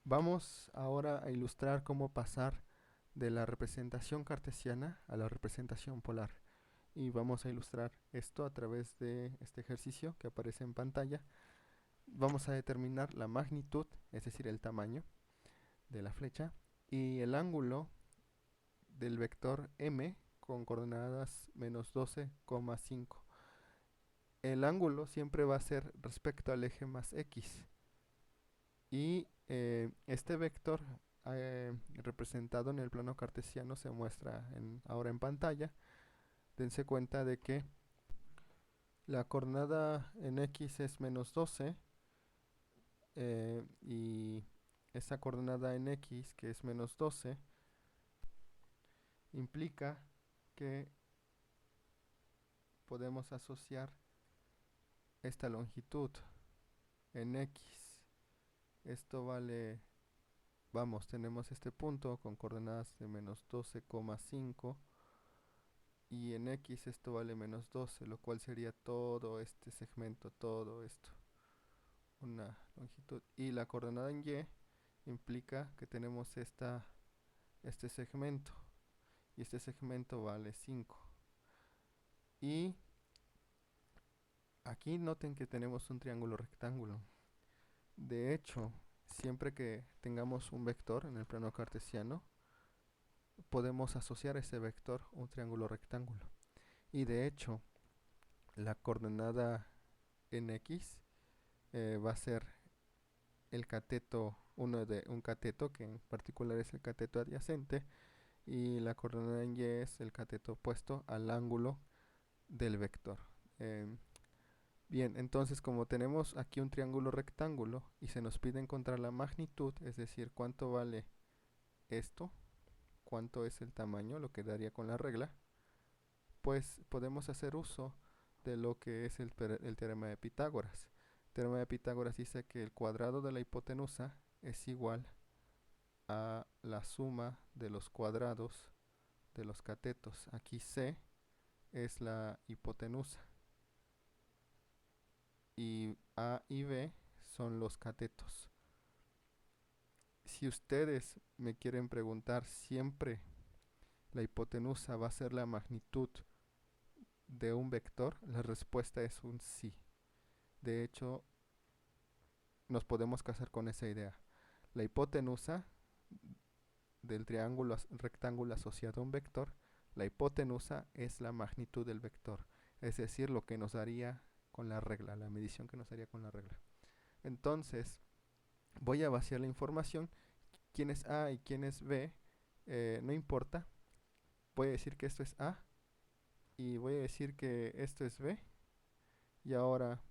Vamos ahora a ilustrar cómo pasar de la representación cartesiana a la representación polar. Y vamos a ilustrar esto a través de este ejercicio que aparece en pantalla. Vamos a determinar la magnitud, es decir, el tamaño de la flecha, y el ángulo del vector m con coordenadas -12,5. El ángulo siempre va a ser respecto al eje más x. Y este vector representado en el plano cartesiano se muestra ahora en pantalla. Dense cuenta de que la coordenada en x es -12 y esa coordenada en x, que es -12, implica que podemos asociar esta longitud en x. Esto vale, vamos, tenemos este punto con coordenadas de -12,5 y en x esto vale -12, lo cual sería todo este segmento, todo esto, una longitud. Y la coordenada en y implica que tenemos este segmento, y este segmento vale 5. Y aquí noten que tenemos un triángulo rectángulo. De hecho, siempre que tengamos un vector en el plano cartesiano, podemos asociar ese vector a un triángulo rectángulo. Y de hecho, la coordenada en x va a ser el cateto, un cateto que en particular es el cateto adyacente, y la coordenada en y es el cateto opuesto al ángulo del vector. Bien, entonces como tenemos aquí un triángulo rectángulo y se nos pide encontrar la magnitud, es decir, cuánto vale esto, cuánto es el tamaño, lo que daría con la regla, pues podemos hacer uso de lo que es el teorema de Pitágoras. El teorema de Pitágoras dice que el cuadrado de la hipotenusa es igual a la suma de los cuadrados de los catetos. Aquí C es la hipotenusa y A y B son los catetos. Si ustedes me quieren preguntar, siempre la hipotenusa va a ser la magnitud de un vector, la respuesta es un sí. De hecho, nos podemos casar con esa idea. La hipotenusa del triángulo rectángulo asociado a un vector, la hipotenusa es la magnitud del vector, es decir, lo que nos daría con la regla, la medición que nos daría con la regla. Entonces, voy a vaciar la información. Quién es A y quién es B, no importa. Voy a decir que esto es A y voy a decir que esto es B. Y ahora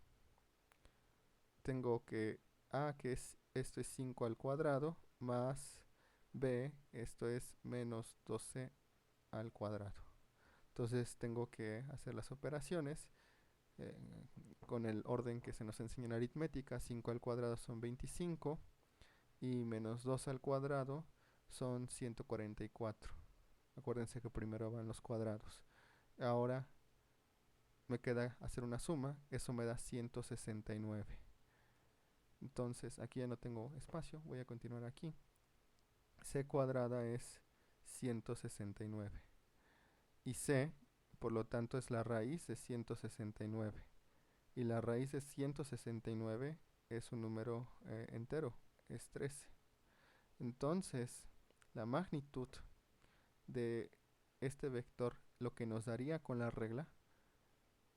tengo que A, que es esto es 5 al cuadrado, más B, esto es -12 al cuadrado. Entonces tengo que hacer las operaciones eh, con el orden que se nos enseña en aritmética. 5 al cuadrado son 25 y -2 al cuadrado son 144. Acuérdense que primero van los cuadrados. Ahora me queda hacer una suma, eso me da 169. Entonces aquí ya no tengo espacio, voy a continuar aquí. C cuadrada es 169 y C, por lo tanto, es la raíz de 169, y la raíz de 169 es un número entero, es 13. Entonces la magnitud de este vector, lo que nos daría con la regla,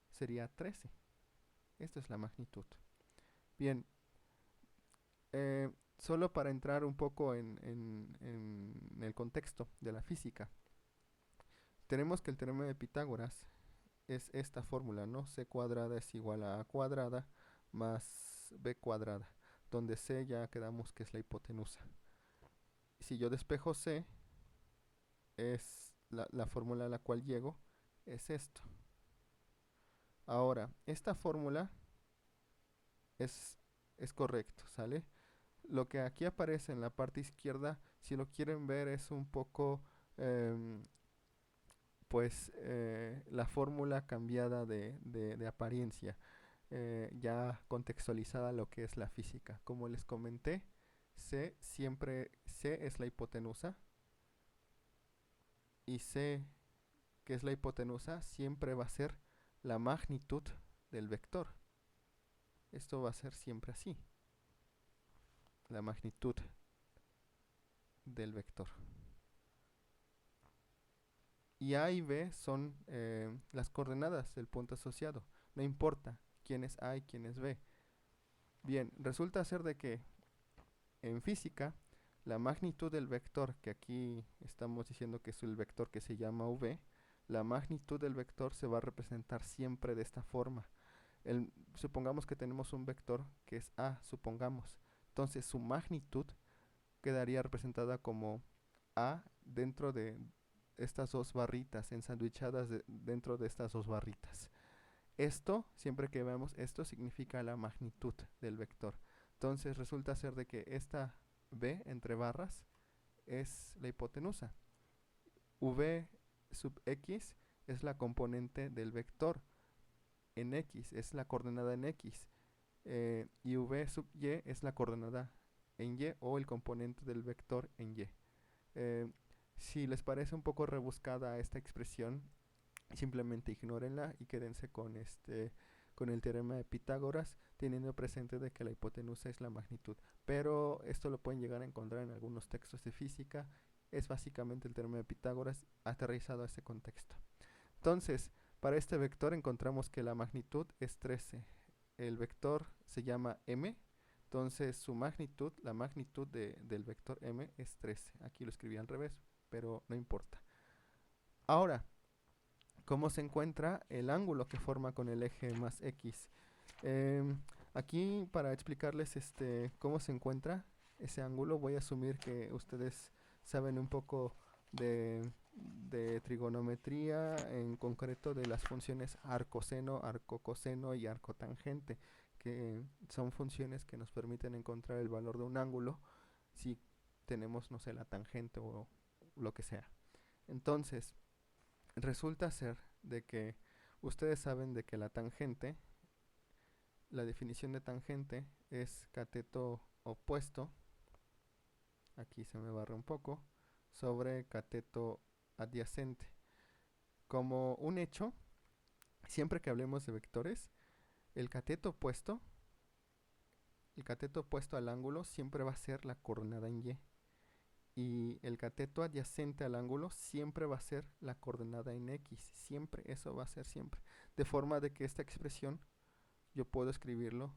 sería 13. Esta es la magnitud. Bien, solo para entrar un poco en el contexto de la física, tenemos que el teorema de Pitágoras es esta fórmula, ¿no? C cuadrada es igual a cuadrada más B cuadrada, donde C ya quedamos que es la hipotenusa. Si yo despejo C, es la fórmula a la cual llego, es esto. Ahora, esta fórmula es, es correcto, ¿sale? Lo que aquí aparece en la parte izquierda, si lo quieren ver, es un poco, pues, la fórmula cambiada de apariencia, ya contextualizada a lo que es la física. Como les comenté, C es la hipotenusa, y C, que es la hipotenusa, siempre va a ser la magnitud del vector. Esto va a ser siempre así, la magnitud del vector. Y A y B son las coordenadas del punto asociado. No importa quién es A y quién es B. Bien, resulta ser de que en física la magnitud del vector, que aquí estamos diciendo que es el vector que se llama v, la magnitud del vector se va a representar siempre de esta forma. Supongamos que tenemos un vector que es A, supongamos. Entonces su magnitud quedaría representada como A dentro de estas dos barritas, ensanduichadas dentro de estas dos barritas. Esto, siempre que veamos esto, significa la magnitud del vector. Entonces resulta ser de que esta b entre barras es la hipotenusa. V sub x es la componente del vector en x, es la coordenada en x. Y v sub y es la coordenada en y, o el componente del vector en y. Si les parece un poco rebuscada esta expresión, simplemente ignórenla y quédense con el teorema de Pitágoras, teniendo presente de que la hipotenusa es la magnitud. Pero esto lo pueden llegar a encontrar en algunos textos de física. Es básicamente el teorema de Pitágoras aterrizado a ese contexto. Entonces, para este vector encontramos que la magnitud es 13. El vector se llama m. Entonces su magnitud, la magnitud del vector m es 13. Aquí lo escribí al revés, pero no importa. Ahora, ¿cómo se encuentra el ángulo que forma con el eje más x? Aquí, para explicarles cómo se encuentra ese ángulo, voy a asumir que ustedes saben un poco de trigonometría, en concreto de las funciones arcoseno, arcocoseno y arcotangente, que son funciones que nos permiten encontrar el valor de un ángulo si tenemos, no sé, la tangente o lo que sea. Entonces, resulta ser de que ustedes saben de que la tangente, la definición de tangente es cateto opuesto, aquí se me barra un poco, sobre cateto adyacente. Como un hecho, siempre que hablemos de vectores, el cateto opuesto al ángulo siempre va a ser la coordenada en y. Y el cateto adyacente al ángulo siempre va a ser la coordenada en x. Siempre, eso va a ser siempre. De forma de que esta expresión yo puedo escribirlo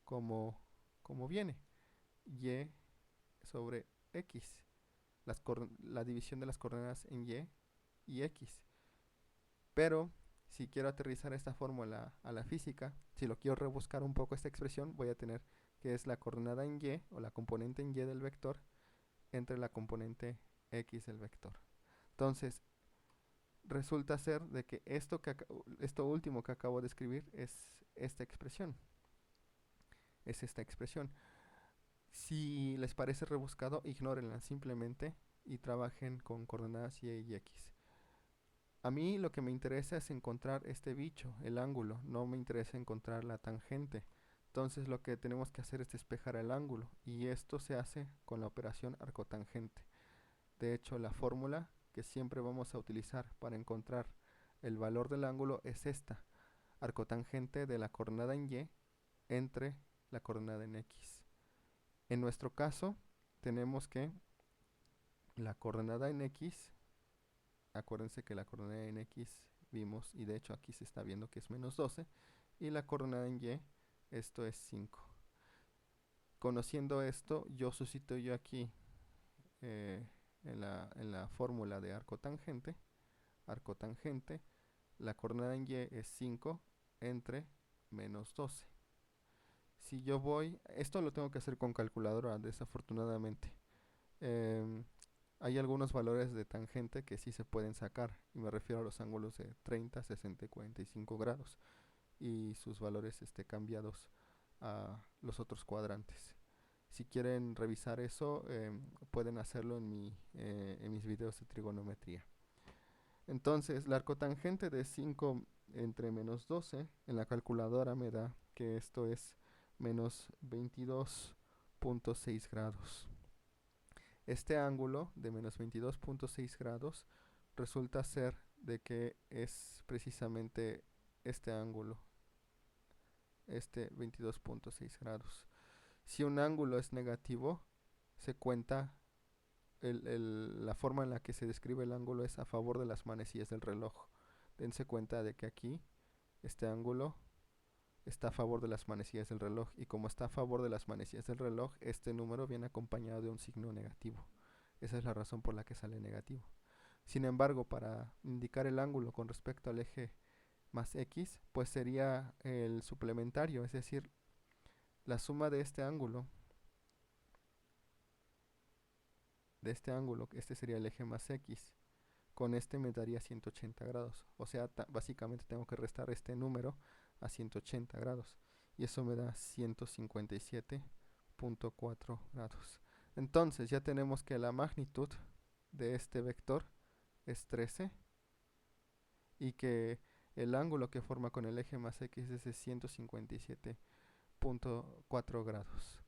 como viene. Y sobre x. La división de las coordenadas en y x. Pero si quiero aterrizar esta fórmula a la física, si lo quiero rebuscar un poco esta expresión, voy a tener que es la coordenada en y, o la componente en y del vector, entre la componente x del vector. Entonces, resulta ser de que esto último que acabo de escribir es esta expresión. Es esta expresión. Si les parece rebuscado, ignórenla simplemente y trabajen con coordenadas y x. A mí lo que me interesa es encontrar este bicho, el ángulo. No me interesa encontrar la tangente. Entonces lo que tenemos que hacer es despejar el ángulo, y esto se hace con la operación arcotangente. De hecho, la fórmula que siempre vamos a utilizar para encontrar el valor del ángulo es esta: arcotangente de la coordenada en y entre la coordenada en x. En nuestro caso, tenemos que la coordenada en x, acuérdense que la coordenada en x vimos, y de hecho aquí se está viendo que es menos 12, y la coordenada en y, esto es 5. Conociendo esto, yo sustituyo aquí en la fórmula de arcotangente, la coordenada en y es 5 entre menos 12. Si yo voy, esto lo tengo que hacer con calculadora, desafortunadamente. Hay algunos valores de tangente que sí se pueden sacar, y me refiero a los ángulos de 30, 60 y 45 grados, y sus valores cambiados a los otros cuadrantes. Si quieren revisar eso, pueden hacerlo en mis videos de trigonometría. Entonces, la arcotangente de 5 entre menos 12 en la calculadora me da que esto es menos 22.5 22.6 grados. Este ángulo de menos 22.6 grados resulta ser de que es precisamente este ángulo, este 22.6 grados. Si un ángulo es negativo, se cuenta, la forma en la que se describe el ángulo es a favor de las manecillas del reloj. Dense cuenta de que aquí este ángulo está a favor de las manecillas del reloj, y como está a favor de las manecillas del reloj, este número viene acompañado de un signo negativo. Esa es la razón por la que sale negativo. Sin embargo, para indicar el ángulo con respecto al eje más x, pues sería el suplementario, es decir, la suma de este ángulo, este sería el eje más x, con este me daría 180 grados. O sea, básicamente tengo que restar este número a 180 grados. Y eso me da 157.4 grados. Entonces ya tenemos que la magnitud de este vector es 13 y que el ángulo que forma con el eje más x es de 157.4 grados.